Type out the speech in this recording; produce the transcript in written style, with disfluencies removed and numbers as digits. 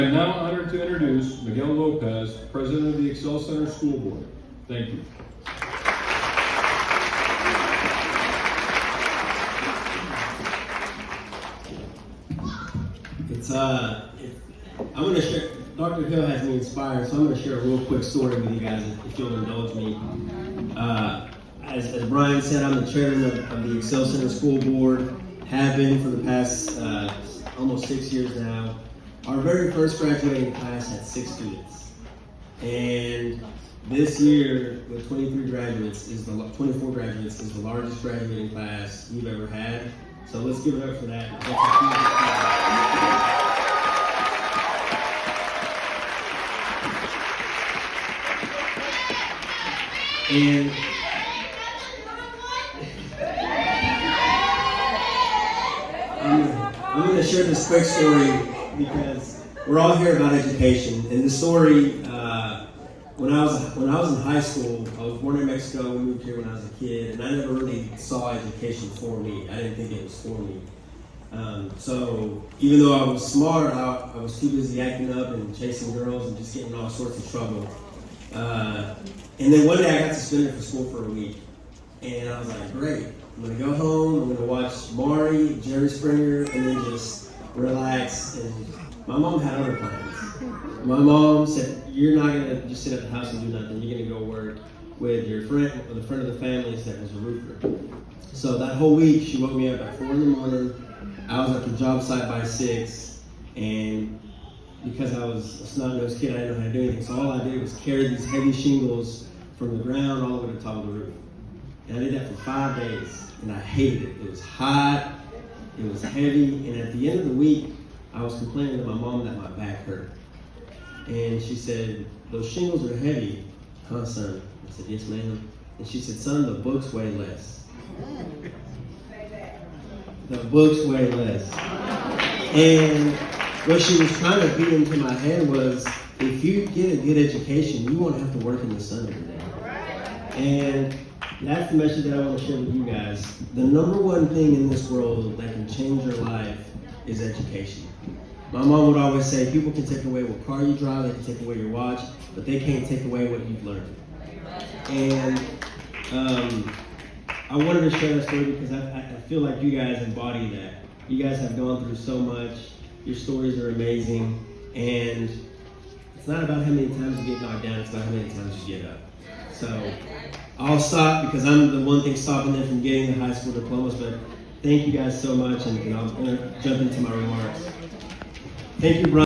I am now honored to introduce Miguel Lopez, President of the Excel Center School Board. Thank you. I'm going to share, Dr. Hill has me inspired, so I'm going to share a real quick story with you guys, if you'll indulge me. As Brian said, I'm the chairman of the Excel Center School Board, have been for the past almost 6 years now. Our very first graduating class had 6 students. And this year, with 24 graduates, is the largest graduating class we've ever had. So let's give it up for that. And I'm going to share this quick story because we're all here about education. And the story, when I was in high school, I was born in Mexico. We moved here when I was a kid, and I never really saw education for me. I didn't think it was for me. So even though I was smart, I was too busy acting up and chasing girls and just getting in all sorts of trouble. And then one day I got suspended from school for a week. And I was like, great, I'm gonna go home, I'm gonna watch Maury, Jerry Springer, and then just relax. And my mom had other plans. My mom said, you're not gonna just sit at the house and do nothing, you're gonna go work with your friend, with a friend of the family that was a roofer. So that whole week, she woke me up at 4 in the morning. I was at the job site by 6, and because I was a snot-nosed kid, I didn't know how to do anything. So all I did was carry these heavy shingles from the ground all the way to the top of the roof. And I did that for 5 days, and I hated it. It was hot, it was heavy, and at the end of the week, I was complaining to my mom that my back hurt. And she said, those shingles are heavy, huh, son? I said, yes, ma'am. And she said, son, the books weigh less. The books weigh less. And what she was trying to beat into my head was, if you get a good education, you won't have to work in the sun every day. And that's the message that I want to share with you guys. The number one thing in this world that can change your life is education. My mom would always say, people can take away what car you drive, they can take away your watch, but they can't take away what you've learned. And I wanted to share that story because I feel like you guys embody that. You guys have gone through so much. Your stories are amazing. And it's not about how many times you get knocked down, it's about how many times you get up. So I'll stop because I'm the one thing stopping them from getting the high school diplomas, but thank you guys so much, and I'm going to jump into my remarks. Thank you, Brian.